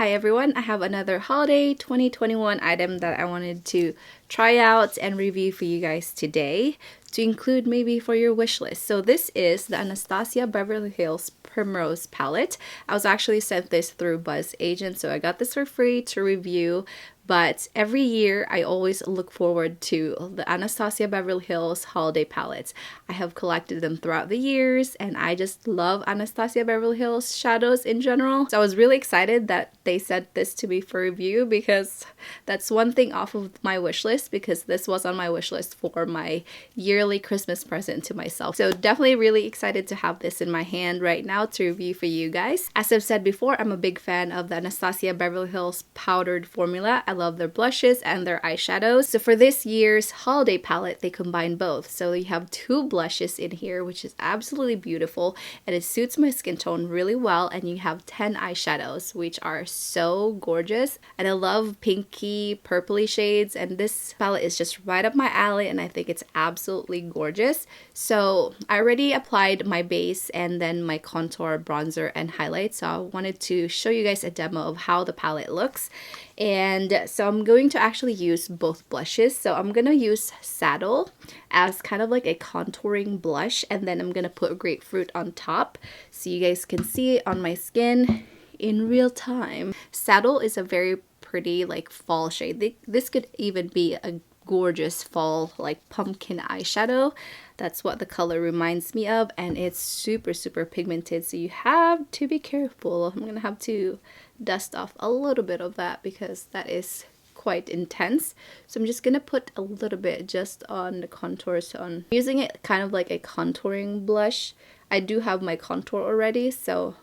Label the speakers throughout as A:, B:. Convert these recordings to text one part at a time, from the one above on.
A: Hi everyone, I have another holiday 2021 item that I wanted to try out and review for you guys today to include maybe for your wish list. So this is the Anastasia Beverly Hills Primrose palette. I was actually sent this through Buzz Agent, so I got this for free to review. But every year, I always look forward to the Anastasia Beverly Hills holiday palettes. I have collected them throughout the years, and I just love Anastasia Beverly Hills shadows in general. So I was really excited that they sent this to me for review because that's one thing off of my wish list, because this was on my wish list for my yearly Christmas present to myself. So definitely really excited to have this in my hand right now to review for you guys. As I've said before, I'm a big fan of the Anastasia Beverly Hills powdered formula. I love their blushes and their eyeshadows. So for this year's holiday palette, they combine both. So you have two blushes in here, which is absolutely beautiful, and it suits my skin tone really well. And you have 10 eyeshadows, which are so gorgeous. And I love pinky, purpley shades, and this palette is just right up my alley, and I think it's absolutely gorgeous. So I already applied my base and then my contour, bronzer, and highlight. So I wanted to show you guys a demo of how the palette looks. And so I'm going to actually use both blushes. So I'm going to use Saddle as kind of like a contouring blush, and then I'm going to put Grapefruit on top so you guys can see it on my skin in real time. Saddle is a very pretty like fall shade. This could even be a gorgeous fall like pumpkin eyeshadow. That's what the color reminds me of, and it's super pigmented, so you have to be careful. I'm gonna have to dust off a little bit of that because that is quite intense. So I'm just gonna put a little bit just on the contours. So I'm using it kind of like a contouring blush. I do have my contour already, so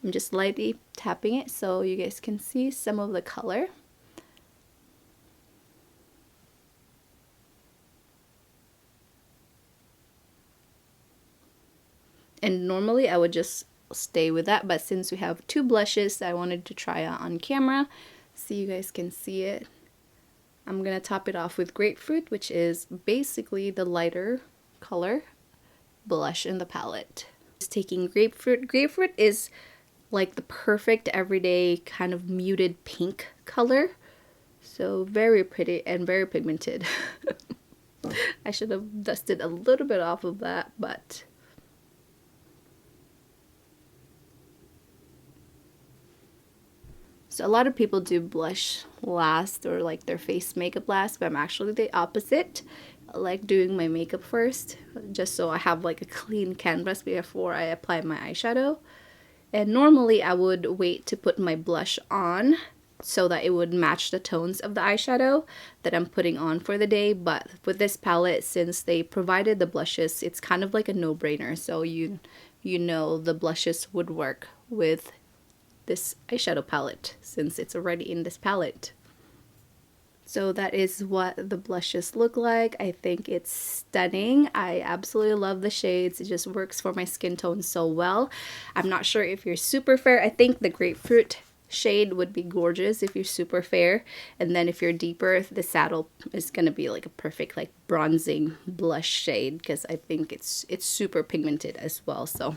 A: I'm just lightly tapping it so you guys can see some of the color. And normally I would just stay with that, but since we have two blushes I wanted to try out on camera so you guys can see it, I'm gonna top it off with Grapefruit, which is basically the lighter color blush in the palette. Just taking Grapefruit. Grapefruit is like the perfect everyday kind of muted pink color, so very pretty and very pigmented. I should have dusted a little bit off of that, but so a lot of people do blush last, or like their face makeup last, but I'm actually the opposite. I like doing my makeup first, just so I have like a clean canvas before I apply my eyeshadow. And normally I would wait to put my blush on so that it would match the tones of the eyeshadow that I'm putting on for the day. But with this palette, since they provided the blushes, it's kind of like a no-brainer. So you know the blushes would work with this eyeshadow palette since it's already in this palette. So that is what the blushes look like. I think it's stunning. I absolutely love the shades. It just works for my skin tone so well. I'm not sure if you're super fair. I think the Grapefruit shade would be gorgeous if you're super fair, and then if you're deeper, the Saddle is gonna be like a perfect like bronzing blush shade, because I think it's super pigmented as well. So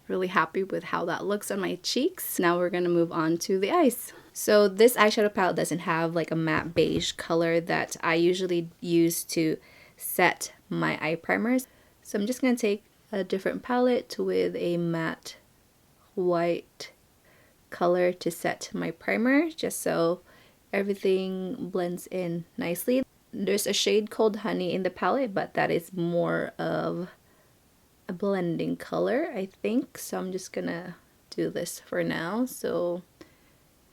A: really happy with how that looks on my cheeks. Now we're gonna move on to the eyes. So this eyeshadow palette doesn't have like a matte beige color that I usually use to set my eye primers. So I'm just gonna take a different palette with a matte white color to set my primer, just so everything blends in nicely. There's a shade called Honey in the palette, but that is more of a blending color, I think. So I'm just gonna do this for now, so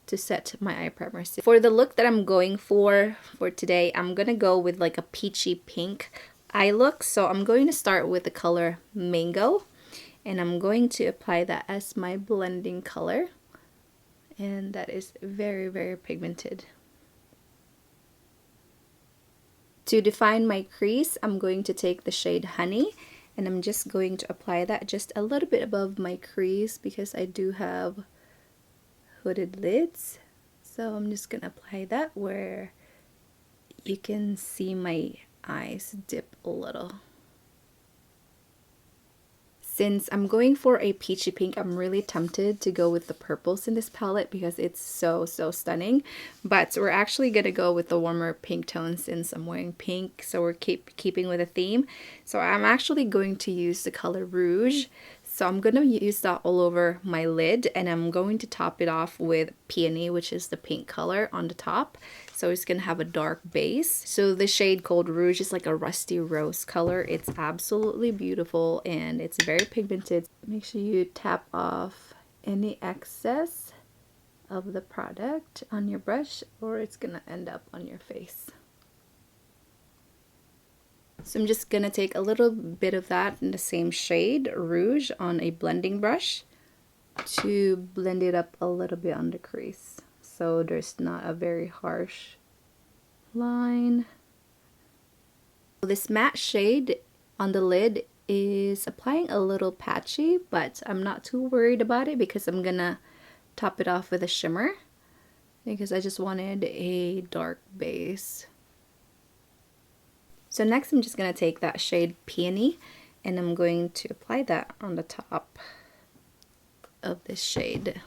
A: to set my eye primer. For the look that I'm going for today, I'm gonna go with like a peachy pink eye look. So I'm going to start with the color Mango, and I'm going to apply that as my blending color, and that is very pigmented. To define my crease, I'm going to take the shade Honey, and I'm just going to apply that just a little bit above my crease because I do have hooded lids. So I'm just gonna apply that where you can see my eyes dip a little. Since I'm going for a peachy pink, I'm really tempted to go with the purples in this palette because it's so stunning. But we're actually going to go with the warmer pink tone since I'm wearing pink, so we're keeping with a theme. So I'm actually going to use the color Rouge. So I'm going to use that all over my lid, and I'm going to top it off with Peony, which is the pink color on the top. So it's going to have a dark base. So the shade called Rouge is like a rusty rose color. It's absolutely beautiful and it's very pigmented. Make sure you tap off any excess of the product on your brush or it's going to end up on your face. So I'm just going to take a little bit of that in the same shade, Rouge, on a blending brush to blend it up a little bit on the crease, so there's not a very harsh line. This matte shade on the lid is applying a little patchy, but I'm not too worried about it because I'm going to top it off with a shimmer because I just wanted a dark base. So next I'm just going to take that shade Peony and I'm going to apply that on the top of this shade.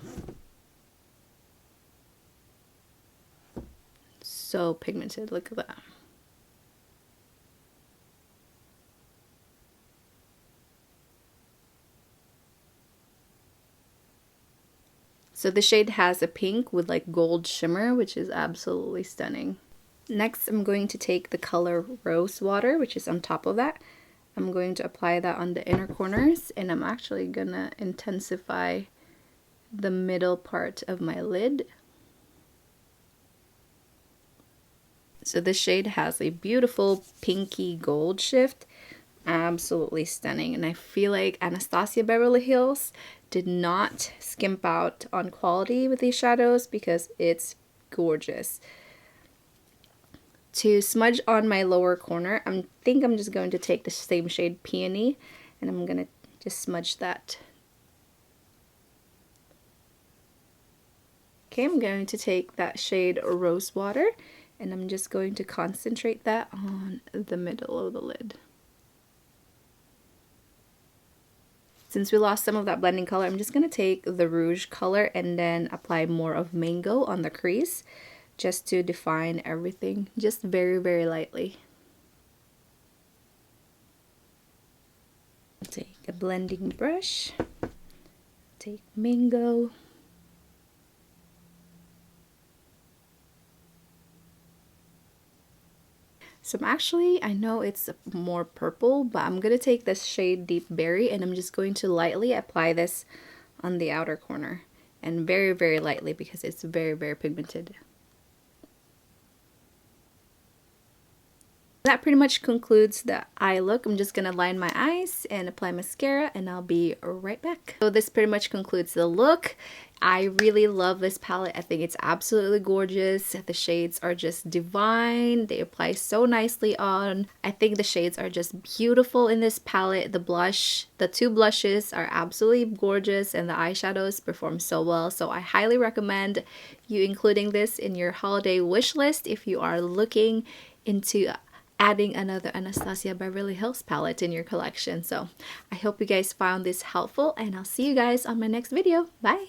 A: So pigmented, look at that. So the shade has a pink with like gold shimmer, which is absolutely stunning. Next, I'm going to take the color Rose Water, which is on top of that. I'm going to apply that on the inner corners, and I'm actually gonna intensify the middle part of my lid. So this shade has a beautiful pinky gold shift, absolutely stunning, and I feel like Anastasia Beverly Hills did not skimp out on quality with these shadows because it's gorgeous. To smudge on my lower corner, I think I'm just going to take the same shade Peony and I'm going to just smudge that. Okay, I'm going to take that shade Rose Water and I'm just going to concentrate that on the middle of the lid. Since we lost some of that blending color, I'm just going to take the Rouge color and then apply more of Mango on the crease, just to define everything, just very lightly. Take a blending brush, take Mango. So I know it's more purple, but I'm gonna take this shade Deep Berry and I'm just going to lightly apply this on the outer corner, and very lightly because it's very pigmented. That pretty much concludes the eye look. I'm just gonna line my eyes and apply mascara and I'll be right back. So this pretty much concludes the look. I really love this palette. I think it's absolutely gorgeous. The shades are just divine. They apply so nicely on. I think the shades are just beautiful in this palette. The two blushes are absolutely gorgeous and the eyeshadows perform so well. So I highly recommend you including this in your holiday wish list if you are looking into adding another Anastasia Beverly Hills palette in your collection. So I hope you guys found this helpful and I'll see you guys on my next video. Bye!